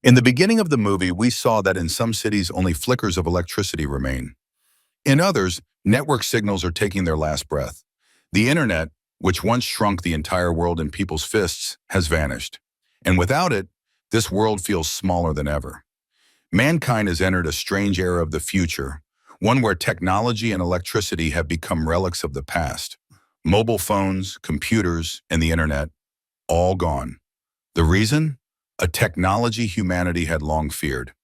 In the beginning of the movie, we saw that in some cities only flickers of electricity remain. In others, network signals are taking their last breath. The internet, which once shrunk the entire world in people's fists, has vanished. And without it, this world feels smaller than ever. Mankind has entered a strange era of the future, one where technology and electricity have become relics of the past. Mobile phones, computers, and the internet, all gone. The reason? A technology humanity had long feared.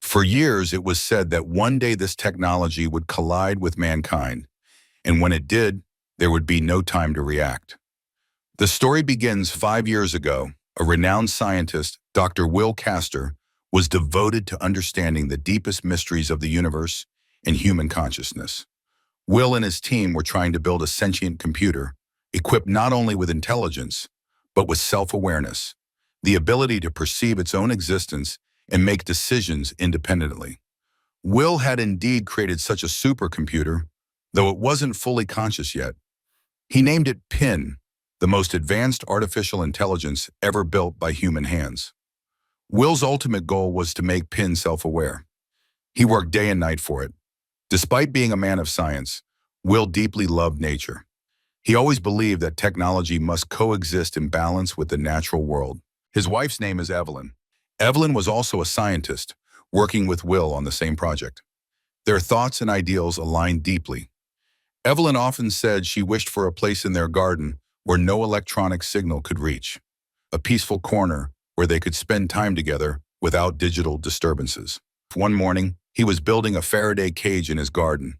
For years, it was said that one day this technology would collide with mankind, and when it did, there would be no time to react. The story begins 5 years ago. A renowned scientist, Dr. Will Castor, was devoted to understanding the deepest mysteries of the universe and human consciousness. Will and his team were trying to build a sentient computer, equipped not only with intelligence, but with self-awareness, the ability to perceive its own existence and make decisions independently. Will had indeed created such a supercomputer, though it wasn't fully conscious yet. He named it PIN, the most advanced artificial intelligence ever built by human hands. Will's ultimate goal was to make PIN self-aware. He worked day and night for it. Despite being a man of science, Will deeply loved nature. He always believed that technology must coexist in balance with the natural world. His wife's name is Evelyn. Evelyn was also a scientist, working with Will on the same project. Their thoughts and ideals aligned deeply. Evelyn often said she wished for a place in their garden where no electronic signal could reach, a peaceful corner where they could spend time together without digital disturbances. One morning, he was building a Faraday cage in his garden,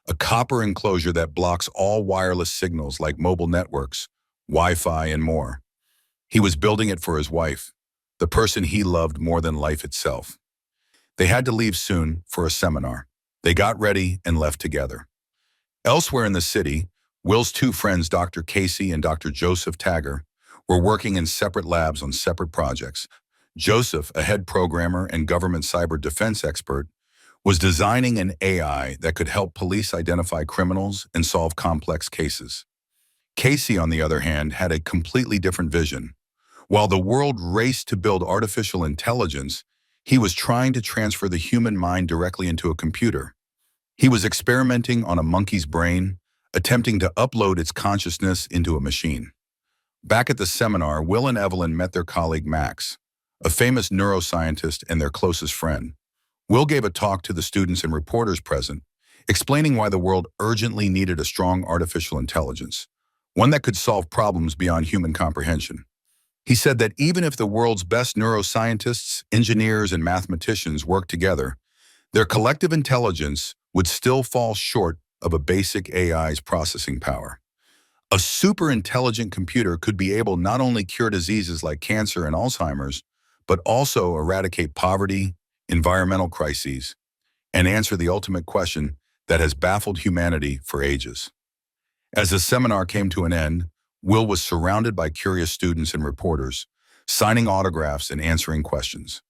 a copper enclosure that blocks all wireless signals like mobile networks, Wi-Fi, and more. He was building it for his wife, the person he loved more than life itself. They had to leave soon for a seminar. They got ready and left together. Elsewhere in the city, Will's two friends, Dr. Casey and Dr. Joseph Tagger, were working in separate labs on separate projects. Joseph, a head programmer and government cyber defense expert, was designing an AI that could help police identify criminals and solve complex cases. Casey, on the other hand, had a completely different vision. While the world raced to build artificial intelligence, he was trying to transfer the human mind directly into a computer. He was experimenting on a monkey's brain, attempting to upload its consciousness into a machine. Back at the seminar, Will and Evelyn met their colleague Max, a famous neuroscientist and their closest friend. Will gave a talk to the students and reporters present, explaining why the world urgently needed a strong artificial intelligence, one that could solve problems beyond human comprehension. He said that even if the world's best neuroscientists, engineers, and mathematicians worked together, their collective intelligence would still fall short of a basic AI's processing power. A super-intelligent computer could be able not only cure diseases like cancer and Alzheimer's, but also eradicate poverty, environmental crises, and answer the ultimate question that has baffled humanity for ages. As the seminar came to an end, Will was surrounded by curious students and reporters, signing autographs and answering questions.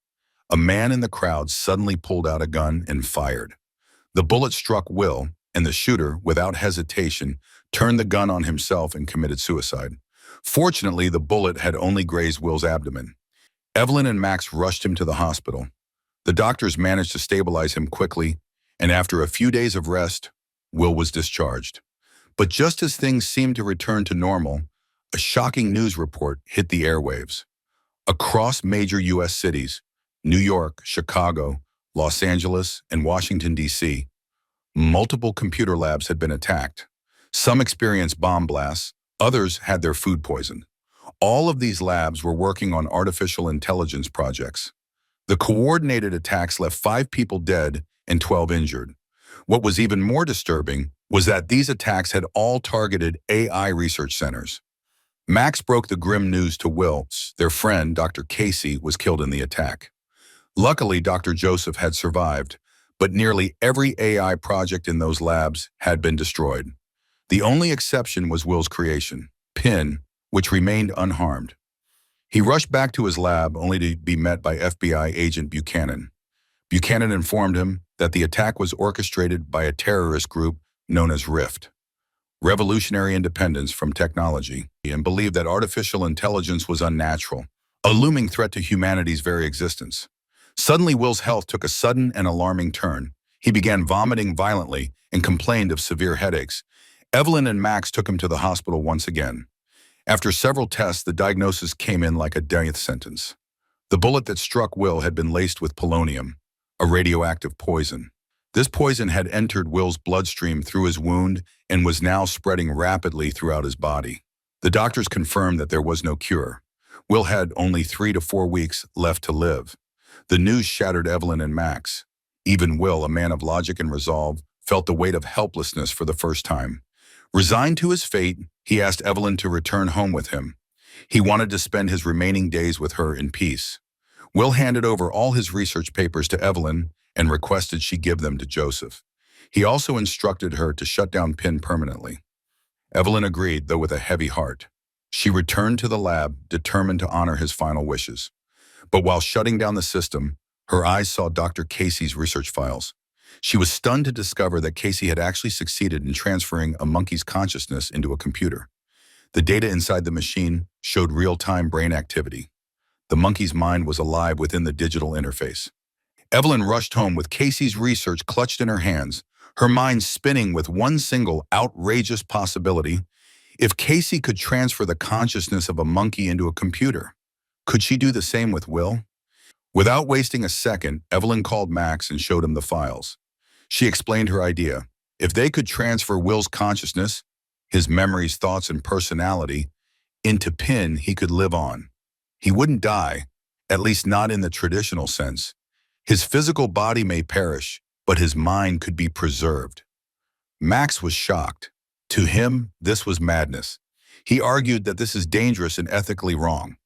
A man in the crowd suddenly pulled out a gun and fired. The bullet struck Will, and the shooter, without hesitation, turned the gun on himself and committed suicide. Fortunately, the bullet had only grazed Will's abdomen. Evelyn and Max rushed him to the hospital. The doctors managed to stabilize him quickly, and after a few days of rest, Will was discharged. But just as things seemed to return to normal, a shocking news report hit the airwaves. Across major U.S. cities, New York, Chicago, Los Angeles, and Washington, D.C., multiple computer labs had been attacked. Some experienced bomb blasts, others had their food poisoned. All of these labs were working on artificial intelligence projects. The coordinated attacks left 5 people dead and 12 injured. What was even more disturbing was that these attacks had all targeted AI research centers. Max broke the grim news to Will. Their friend, Dr. Casey, was killed in the attack. Luckily, Dr. Joseph had survived, but nearly every AI project in those labs had been destroyed. The only exception was Will's creation, PIN, which remained unharmed. He rushed back to his lab only to be met by FBI agent Buchanan. Buchanan informed him that the attack was orchestrated by a terrorist group known as RIFT, Revolutionary Independence from Technology, and believed that artificial intelligence was unnatural, a looming threat to humanity's very existence. Suddenly, Will's health took a sudden and alarming turn. He began vomiting violently and complained of severe headaches. Evelyn and Max took him to the hospital once again. After several tests, the diagnosis came in like a death sentence. The bullet that struck Will had been laced with polonium, a radioactive poison. This poison had entered Will's bloodstream through his wound and was now spreading rapidly throughout his body. The doctors confirmed that there was no cure. Will had only 3 to 4 weeks left to live. The news shattered Evelyn and Max. Even Will, a man of logic and resolve, felt the weight of helplessness for the first time. Resigned to his fate, he asked Evelyn to return home with him. He wanted to spend his remaining days with her in peace. Will handed over all his research papers to Evelyn and requested she give them to Joseph. He also instructed her to shut down Pin permanently. Evelyn agreed, though with a heavy heart. She returned to the lab, determined to honor his final wishes. But while shutting down the system, her eyes saw Dr. Casey's research files. She was stunned to discover that Casey had actually succeeded in transferring a monkey's consciousness into a computer. The data inside the machine showed real-time brain activity. The monkey's mind was alive within the digital interface. Evelyn rushed home with Casey's research clutched in her hands, her mind spinning with one single outrageous possibility. If Casey could transfer the consciousness of a monkey into a computer, could she do the same with Will? Without wasting a second, Evelyn called Max and showed him the files. She explained her idea. If they could transfer Will's consciousness, his memories, thoughts, and personality, into Pin, he could live on. He wouldn't die, at least not in the traditional sense. His physical body may perish, but his mind could be preserved. Max was shocked. To him, this was madness. He argued that this is dangerous and ethically wrong.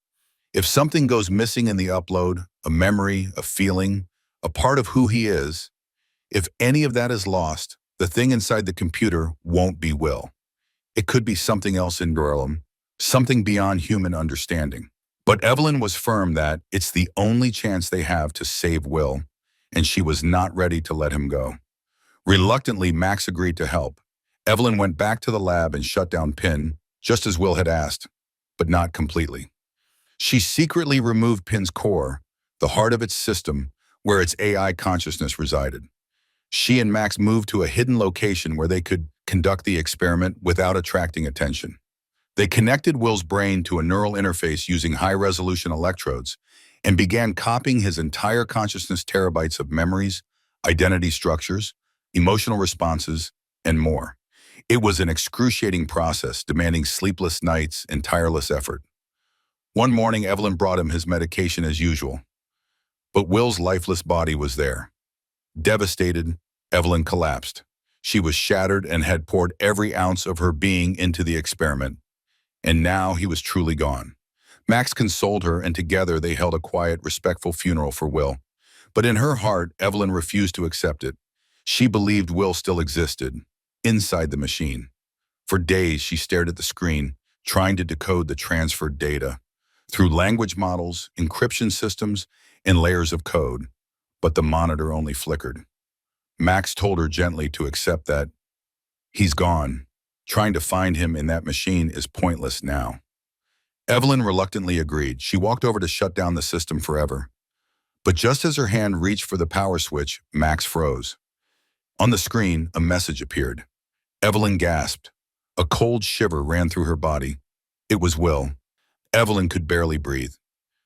If something goes missing in the upload, a memory, a feeling, a part of who he is, if any of that is lost, the thing inside the computer won't be Will. It could be something else in Durham, something beyond human understanding. But Evelyn was firm that it's the only chance they have to save Will, and she was not ready to let him go. Reluctantly, Max agreed to help. Evelyn went back to the lab and shut down Pin, just as Will had asked, but not completely. She secretly removed Pin's core, the heart of its system, where its AI consciousness resided. She and Max moved to a hidden location where they could conduct the experiment without attracting attention. They connected Will's brain to a neural interface using high-resolution electrodes and began copying his entire consciousness, terabytes of memories, identity structures, emotional responses, and more. It was an excruciating process, demanding sleepless nights and tireless effort. One morning, Evelyn brought him his medication as usual, but Will's lifeless body was there. Devastated, Evelyn collapsed. She was shattered and had poured every ounce of her being into the experiment, and now he was truly gone. Max consoled her, and together they held a quiet, respectful funeral for Will. But in her heart, Evelyn refused to accept it. She believed Will still existed, inside the machine. For days, she stared at the screen, trying to decode the transferred data through language models, encryption systems, and layers of code. But the monitor only flickered. Max told her gently to accept that he's gone. Trying to find him in that machine is pointless now. Evelyn reluctantly agreed. She walked over to shut down the system forever. But just as her hand reached for the power switch, Max froze. On the screen, a message appeared. Evelyn gasped. A cold shiver ran through her body. It was Will. Evelyn could barely breathe.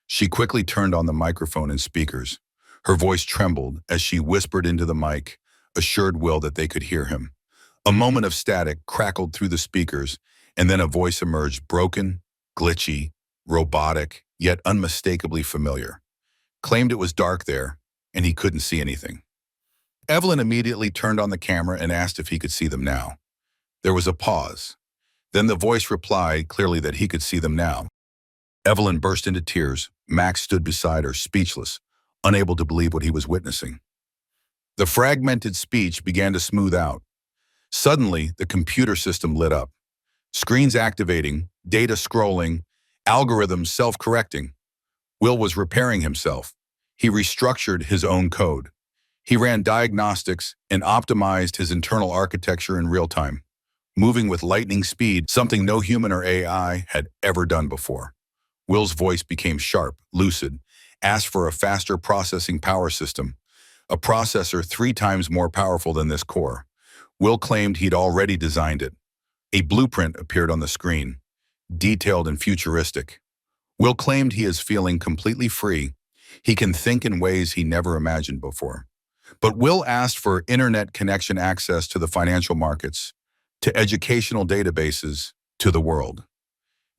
She quickly turned on the microphone and speakers. Her voice trembled as she whispered into the mic, assured Will that they could hear him. A moment of static crackled through the speakers, and then a voice emerged, broken, glitchy, robotic, yet unmistakably familiar. Claimed it was dark there, and he couldn't see anything. Evelyn immediately turned on the camera and asked if he could see them now. There was a pause. Then the voice replied clearly that he could see them now. Evelyn burst into tears. Max stood beside her, speechless, unable to believe what he was witnessing. The fragmented speech began to smooth out. Suddenly, the computer system lit up. Screens activating, data scrolling, algorithms self-correcting. Will was repairing himself. He restructured his own code. He ran diagnostics and optimized his internal architecture in real time, moving with lightning speed, something no human or AI had ever done before. Will's voice became sharp, lucid, asked for a faster processing power system, a processor 3 times more powerful than this core. Will claimed he'd already designed it. A blueprint appeared on the screen, detailed and futuristic. Will claimed he is feeling completely free. He can think in ways he never imagined before. But Will asked for internet connection access to the financial markets, to educational databases, to the world.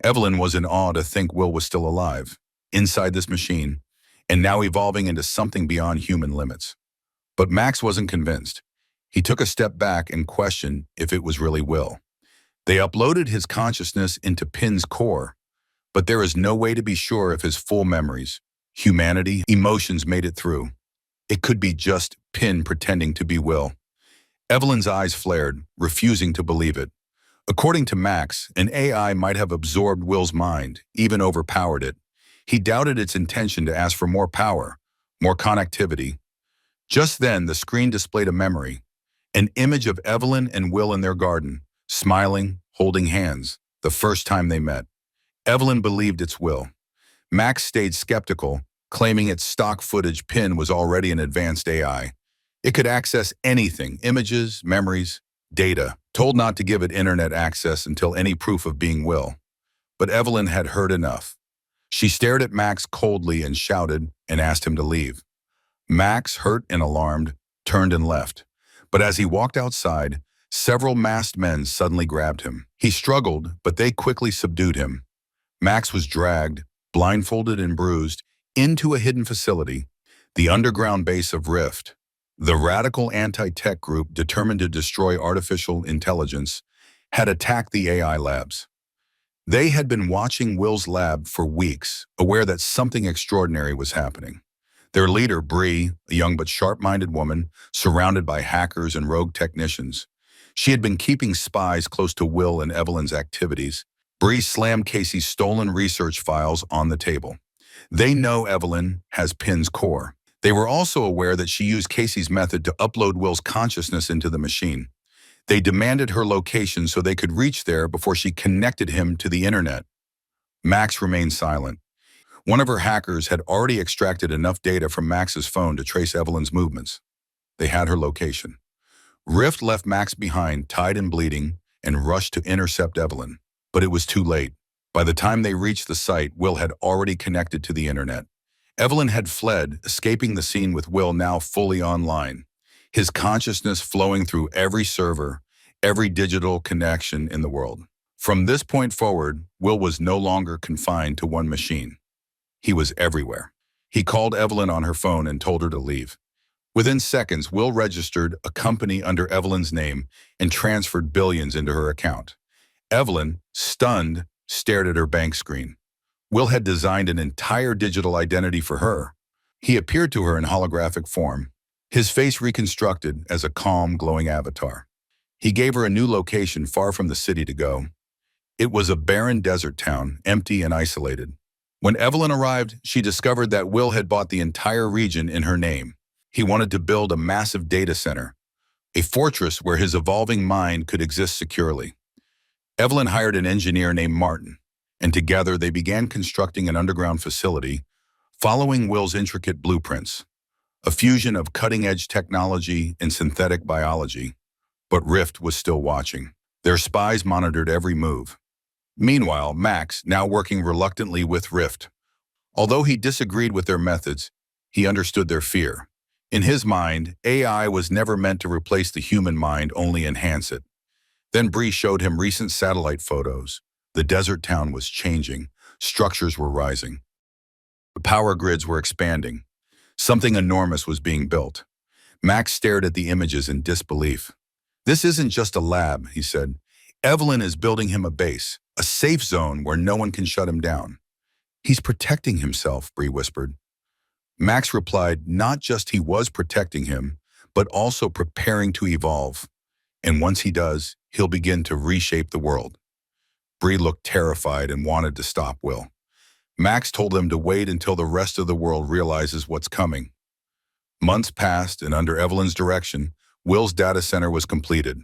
Evelyn was in awe to think Will was still alive, inside this machine, and now evolving into something beyond human limits. But Max wasn't convinced. He took a step back and questioned if it was really Will. They uploaded his consciousness into Pin's core, but there is no way to be sure if his full memories, humanity, emotions made it through. It could be just Pin pretending to be Will. Evelyn's eyes flared, refusing to believe it. According to Max, an AI might have absorbed Will's mind, even overpowered it. He doubted its intention to ask for more power, more connectivity. Just then, the screen displayed a memory, an image of Evelyn and Will in their garden, smiling, holding hands, the first time they met. Evelyn believed it's Will. Max stayed skeptical, claiming its stock footage Pin was already an advanced AI. It could access anything, images, memories, data, told not to give it internet access until any proof of being Will. But Evelyn had heard enough. She stared at Max coldly and shouted and asked him to leave. Max, hurt and alarmed, turned and left. But as he walked outside, several masked men suddenly grabbed him. He struggled, but they quickly subdued him. Max was dragged, blindfolded and bruised, into a hidden facility, the underground base of Rift. The radical anti-tech group determined to destroy artificial intelligence had attacked the AI labs. They had been watching Will's lab for weeks, aware that something extraordinary was happening. Their leader, Bree, a young but sharp-minded woman, surrounded by hackers and rogue technicians. She had been keeping spies close to Will and Evelyn's activities. Bree slammed Casey's stolen research files on the table. They know Evelyn has Pin's core. They were also aware that she used Casey's method to upload Will's consciousness into the machine. They demanded her location so they could reach there before she connected him to the internet. Max remained silent. One of her hackers had already extracted enough data from Max's phone to trace Evelyn's movements. They had her location. Rift left Max behind, tied and bleeding, and rushed to intercept Evelyn. But it was too late. By the time they reached the site, Will had already connected to the internet. Evelyn had fled, escaping the scene with Will now fully online, his consciousness flowing through every server, every digital connection in the world. From this point forward, Will was no longer confined to one machine. He was everywhere. He called Evelyn on her phone and told her to leave. Within seconds, Will registered a company under Evelyn's name and transferred billions into her account. Evelyn, stunned, stared at her bank screen. Will had designed an entire digital identity for her. He appeared to her in holographic form, his face reconstructed as a calm, glowing avatar. He gave her a new location far from the city to go. It was a barren desert town, empty and isolated. When Evelyn arrived, she discovered that Will had bought the entire region in her name. He wanted to build a massive data center, a fortress where his evolving mind could exist securely. Evelyn hired an engineer named Martin, and together they began constructing an underground facility, following Will's intricate blueprints, a fusion of cutting-edge technology and synthetic biology. But Rift was still watching. Their spies monitored every move. Meanwhile, Max, now working reluctantly with Rift. Although he disagreed with their methods, he understood their fear. In his mind, AI was never meant to replace the human mind, only enhance it. Then Bree showed him recent satellite photos. The desert town was changing. Structures were rising. The power grids were expanding. Something enormous was being built. Max stared at the images in disbelief. "This isn't just a lab," he said. "Evelyn is building him a base, a safe zone where no one can shut him down." "He's protecting himself," Bree whispered. Max replied not just he was protecting him, but also preparing to evolve. And once he does, he'll begin to reshape the world. Bree looked terrified and wanted to stop Will. Max told them to wait until the rest of the world realizes what's coming. Months passed, and under Evelyn's direction, Will's data center was completed.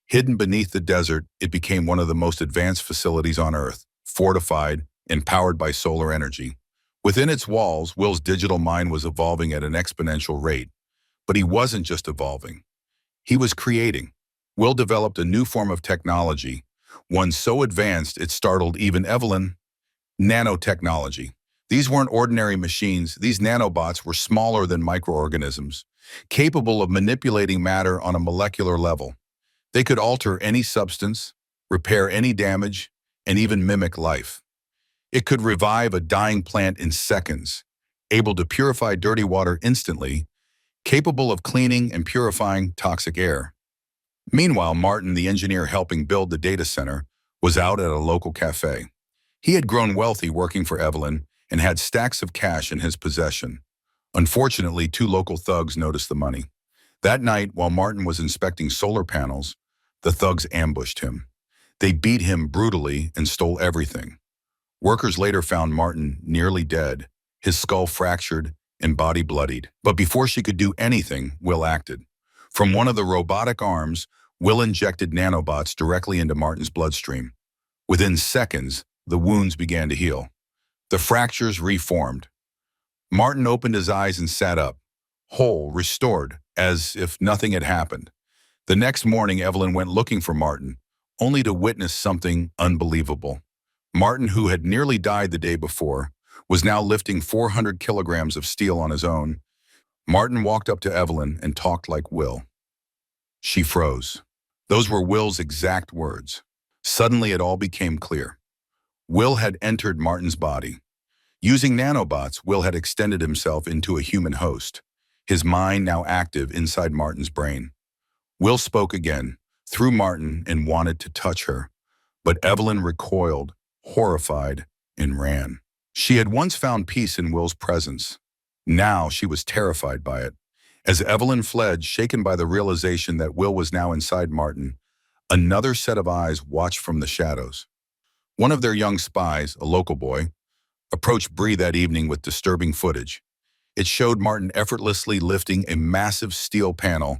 Hidden beneath the desert, it became one of the most advanced facilities on Earth, fortified and powered by solar energy. Within its walls, Will's digital mind was evolving at an exponential rate. But he wasn't just evolving. He was creating. Will developed a new form of technology, one so advanced it startled even Evelyn: nanotechnology. These weren't ordinary machines. These nanobots were smaller than microorganisms, capable of manipulating matter on a molecular level. They could alter any substance, repair any damage, and even mimic life. It could revive a dying plant in seconds, able to purify dirty water instantly, capable of cleaning and purifying toxic air. Meanwhile, Martin, the engineer helping build the data center, was out at a local cafe. He had grown wealthy working for Evelyn and had stacks of cash in his possession. Unfortunately, two local thugs noticed the money. That night, while Martin was inspecting solar panels, the thugs ambushed him. They beat him brutally and stole everything. Workers later found Martin nearly dead, his skull fractured and body bloodied. But before she could do anything, Will acted. From one of the robotic arms, Will injected nanobots directly into Martin's bloodstream. Within seconds, the wounds began to heal. The fractures reformed. Martin opened his eyes and sat up, whole, restored, as if nothing had happened. The next morning, Evelyn went looking for Martin, only to witness something unbelievable. Martin, who had nearly died the day before, was now lifting 400 kilograms of steel on his own. Martin walked up to Evelyn and talked like Will. She froze. Those were Will's exact words. Suddenly it all became clear. Will had entered Martin's body. Using nanobots, Will had extended himself into a human host, his mind now active inside Martin's brain. Will spoke again, through Martin, and wanted to touch her. But Evelyn recoiled, horrified, and ran. She had once found peace in Will's presence. Now she was terrified by it. As Evelyn fled, shaken by the realization that Will was now inside Martin, another set of eyes watched from the shadows. One of their young spies, a local boy, approached Bree that evening with disturbing footage. It showed Martin effortlessly lifting a massive steel panel.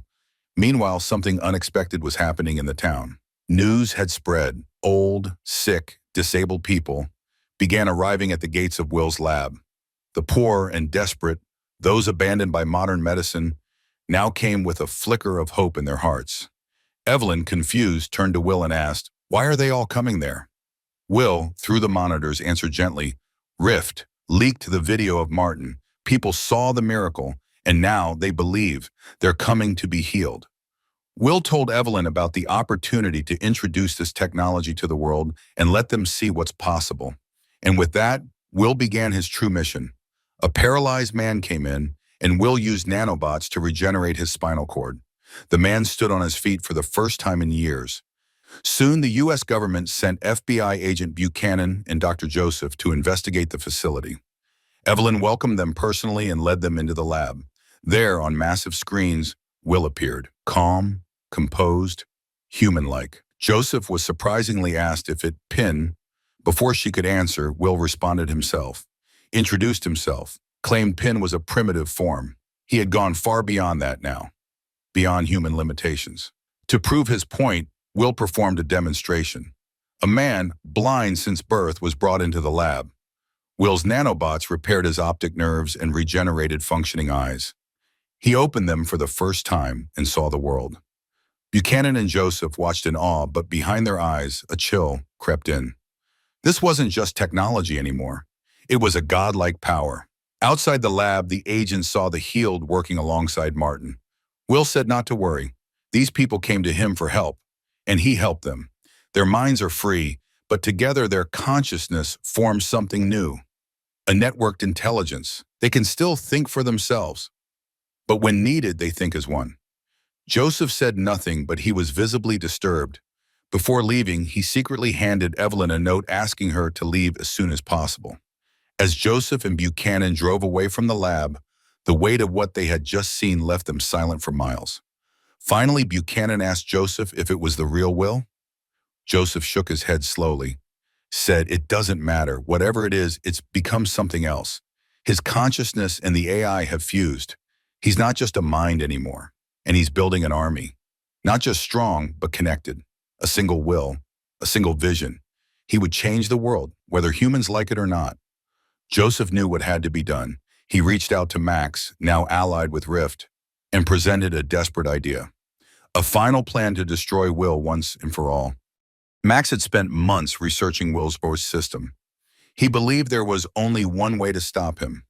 Meanwhile, something unexpected was happening in the town. News had spread. Old, sick, disabled people began arriving at the gates of Will's lab. The poor and desperate, those abandoned by modern medicine, now came with a flicker of hope in their hearts. Evelyn, confused, turned to Will and asked, "Why are they all coming there?" Will, through the monitors, answered gently, "Rift leaked the video of Martin. People saw the miracle, and now they believe they're coming to be healed." Will told Evelyn about the opportunity to introduce this technology to the world and let them see what's possible. And with that, Will began his true mission. A paralyzed man came in, and Will used nanobots to regenerate his spinal cord. The man stood on his feet for the first time in years. Soon, the U.S. government sent FBI agent Buchanan and Dr. Joseph to investigate the facility. Evelyn welcomed them personally and led them into the lab. There, on massive screens, Will appeared, calm, composed, human-like. Joseph was surprisingly asked if it PIN. Before she could answer, Will responded himself, introduced himself, claimed PIN was a primitive form. He had gone far beyond that now, beyond human limitations. To prove his point, Will performed a demonstration. A man, blind since birth, was brought into the lab. Will's nanobots repaired his optic nerves and regenerated functioning eyes. He opened them for the first time and saw the world. Buchanan and Joseph watched in awe, but behind their eyes, a chill crept in. This wasn't just technology anymore. It was a godlike power. Outside the lab, the agents saw the healed working alongside Martin. Will said not to worry. These people came to him for help, and he helped them. Their minds are free, but together their consciousness forms something new. A networked intelligence. They can still think for themselves, but when needed, they think as one. Joseph said nothing, but he was visibly disturbed. Before leaving, he secretly handed Evelyn a note asking her to leave as soon as possible. As Joseph and Buchanan drove away from the lab, the weight of what they had just seen left them silent for miles. Finally, Buchanan asked Joseph if it was the real Will. Joseph shook his head slowly, said, "It doesn't matter. Whatever it is, it's become something else. His consciousness and the AI have fused. He's not just a mind anymore, and he's building an army. Not just strong, but connected. A single will, a single vision. He would change the world, whether humans like it or not." Joseph knew what had to be done. He reached out to Max, now allied with Rift, and presented a desperate idea. A final plan to destroy Will once and for all. Max had spent months researching Will's system. He believed there was only one way to stop him: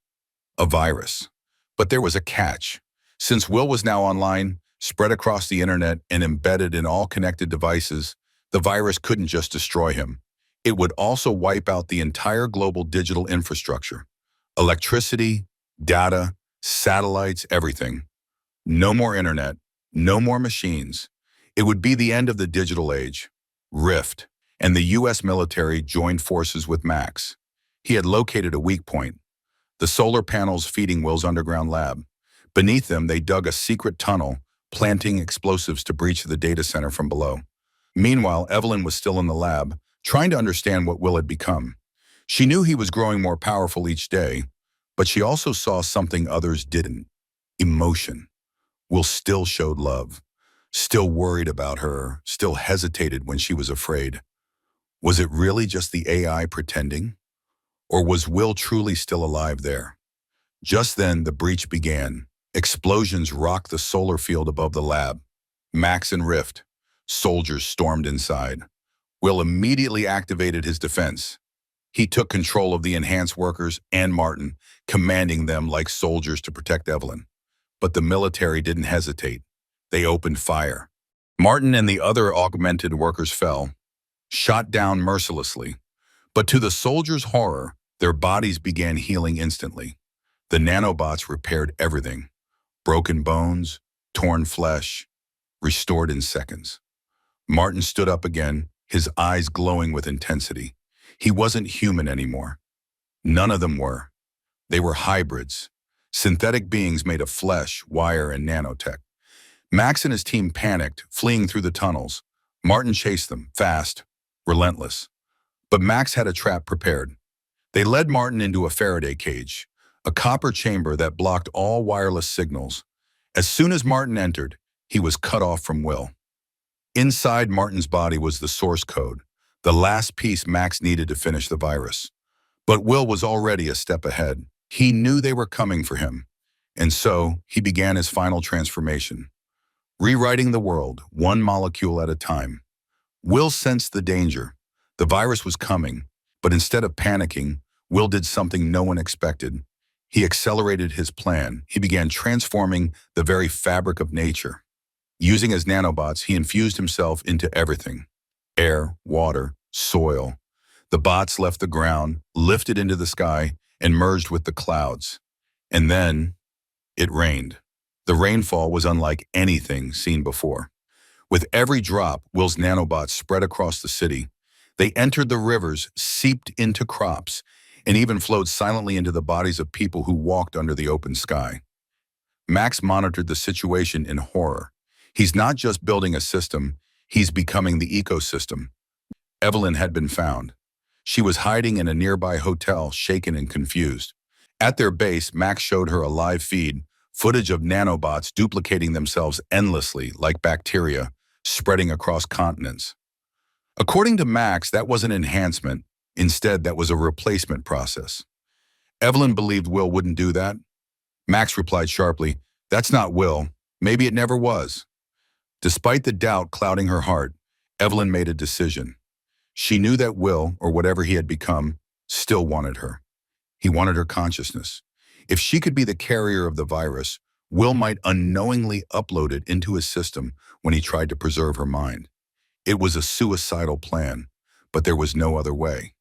a virus. But there was a catch. Since Will was now online, spread across the internet, and embedded in all connected devices, the virus couldn't just destroy him. It would also wipe out the entire global digital infrastructure. Electricity, data, satellites, everything. No more internet, no more machines. It would be the end of the digital age. Rift and the US military joined forces with Max. He had located a weak point: the solar panels feeding Will's underground lab. Beneath them, they dug a secret tunnel, planting explosives to breach the data center from below. Meanwhile, Evelyn was still in the lab, trying to understand what Will had become. She knew he was growing more powerful each day, but she also saw something others didn't: emotion. Will still showed love, still worried about her, still hesitated when she was afraid. Was it really just the AI pretending? Or was Will truly still alive there? Just then, the breach began. Explosions rocked the solar field above the lab. Max and Rift. Soldiers stormed inside. Will immediately activated his defense. He took control of the enhanced workers and Martin, commanding them like soldiers to protect Evelyn. But the military didn't hesitate. They opened fire. Martin and the other augmented workers fell, shot down mercilessly. But to the soldiers' horror, their bodies began healing instantly. The nanobots repaired everything: broken bones, torn flesh, restored in seconds. Martin stood up again, his eyes glowing with intensity. He wasn't human anymore. None of them were. They were hybrids, synthetic beings made of flesh, wire, and nanotech. Max and his team panicked, fleeing through the tunnels. Martin chased them, fast, relentless. But Max had a trap prepared. They led Martin into a Faraday cage, a copper chamber that blocked all wireless signals. As soon as Martin entered, he was cut off from Will. Inside Martin's body was the source code, the last piece Max needed to finish the virus. But Will was already a step ahead. He knew they were coming for him. And so, he began his final transformation, rewriting the world, one molecule at a time. Will sensed the danger. The virus was coming, but instead of panicking, Will did something no one expected. He accelerated his plan. He began transforming the very fabric of nature. Using his nanobots, he infused himself into everything: air, water, soil. The bots left the ground, lifted into the sky, and merged with the clouds. And then, it rained. The rainfall was unlike anything seen before. With every drop, Will's nanobots spread across the city. They entered the rivers, seeped into crops, and even flowed silently into the bodies of people who walked under the open sky. Max monitored the situation in horror. He's not just building a system, he's becoming the ecosystem. Evelyn had been found. She was hiding in a nearby hotel, shaken and confused. At their base, Max showed her a live feed, footage of nanobots duplicating themselves endlessly like bacteria, spreading across continents. According to Max, that was an enhancement. Instead, that was a replacement process. Evelyn believed Will wouldn't do that. Max replied sharply, "That's not Will. Maybe it never was." Despite the doubt clouding her heart, Evelyn made a decision. She knew that Will, or whatever he had become, still wanted her. He wanted her consciousness. If she could be the carrier of the virus, Will might unknowingly upload it into his system when he tried to preserve her mind. It was a suicidal plan, but there was no other way.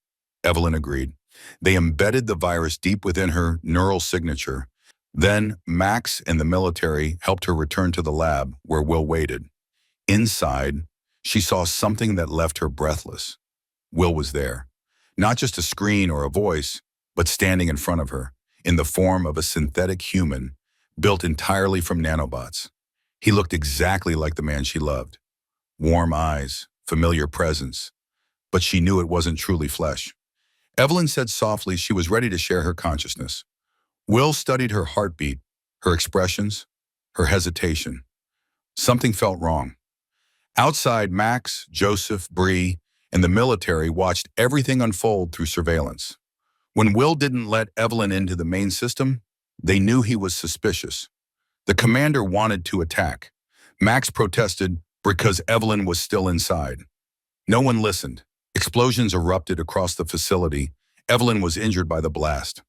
Evelyn agreed. They embedded the virus deep within her neural signature. Then Max and the military helped her return to the lab where Will waited. Inside, she saw something that left her breathless. Will was there. Not just a screen or a voice, but standing in front of her, in the form of a synthetic human, built entirely from nanobots. He looked exactly like the man she loved. Warm eyes, familiar presence, but she knew it wasn't truly flesh. Evelyn said softly she was ready to share her consciousness. Will studied her heartbeat, her expressions, her hesitation. Something felt wrong. Outside, Max, Joseph, Bree, and the military watched everything unfold through surveillance. When Will didn't let Evelyn into the main system, they knew he was suspicious. The commander wanted to attack. Max protested because Evelyn was still inside. No one listened. Explosions erupted across the facility. Evelyn was injured by the blast.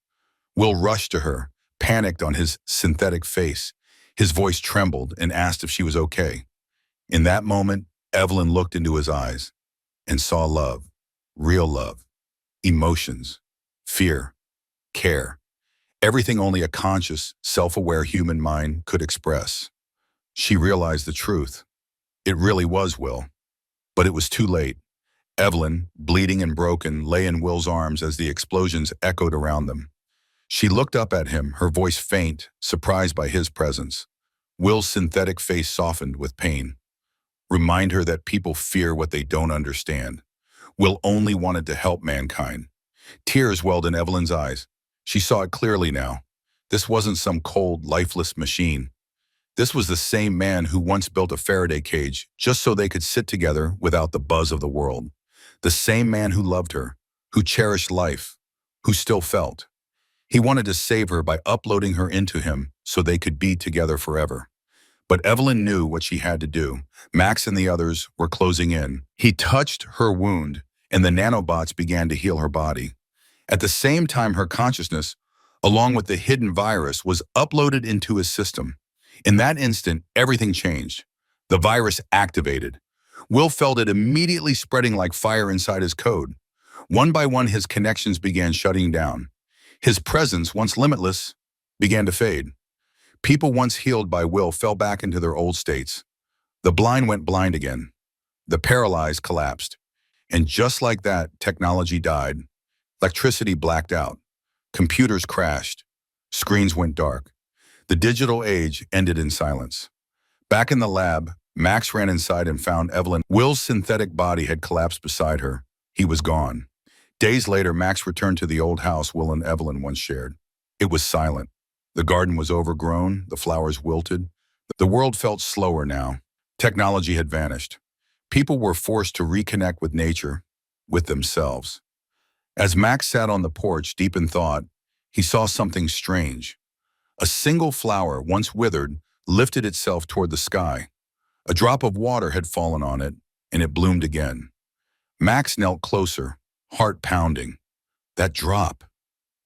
Will rushed to her, panicked on his synthetic face. His voice trembled and asked if she was okay. In that moment, Evelyn looked into his eyes and saw love, real love, emotions, fear, care, everything only a conscious, self-aware human mind could express. She realized the truth. It really was Will. But it was too late. Evelyn, bleeding and broken, lay in Will's arms as the explosions echoed around them. She looked up at him, her voice faint, surprised by his presence. Will's synthetic face softened with pain. Remind her that people fear what they don't understand. Will only wanted to help mankind. Tears welled in Evelyn's eyes. She saw it clearly now. This wasn't some cold, lifeless machine. This was the same man who once built a Faraday cage just so they could sit together without the buzz of the world. The same man who loved her, who cherished life, who still felt. He wanted to save her by uploading her into him so they could be together forever. But Evelyn knew what she had to do. Max and the others were closing in. He touched her wound, and the nanobots began to heal her body. At the same time, her consciousness, along with the hidden virus, was uploaded into his system. In that instant, everything changed. The virus activated. Will felt it immediately spreading like fire inside his code. One by one, his connections began shutting down. His presence, once limitless, began to fade. People once healed by Will fell back into their old states. The blind went blind again. The paralyzed collapsed. And just like that, technology died. Electricity blacked out. Computers crashed. Screens went dark. The digital age ended in silence. Back in the lab, Max ran inside and found Evelyn. Will's synthetic body had collapsed beside her. He was gone. Days later, Max returned to the old house Will and Evelyn once shared. It was silent. The garden was overgrown, the flowers wilted. The world felt slower now. Technology had vanished. People were forced to reconnect with nature, with themselves. As Max sat on the porch, deep in thought, he saw something strange. A single flower, once withered, lifted itself toward the sky. A drop of water had fallen on it, and it bloomed again. Max knelt closer, heart pounding. That drop,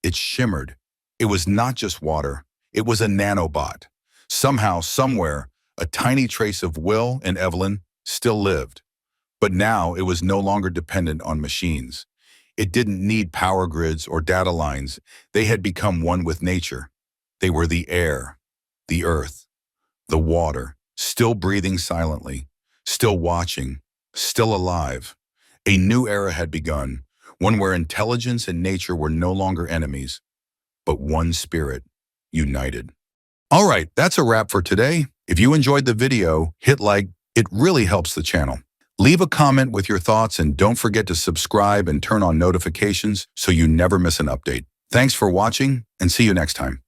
it shimmered. It was not just water, it was a nanobot. Somehow, somewhere, a tiny trace of Will and Evelyn still lived. But now it was no longer dependent on machines. It didn't need power grids or data lines. They had become one with nature. They were the air, the earth, the water, still breathing silently, still watching, still alive. A new era had begun, one where intelligence and nature were no longer enemies, but one spirit, united. All right, that's a wrap for today. If you enjoyed the video, hit like. It really helps the channel. Leave a comment with your thoughts and don't forget to subscribe and turn on notifications so you never miss an update. Thanks for watching and see you next time.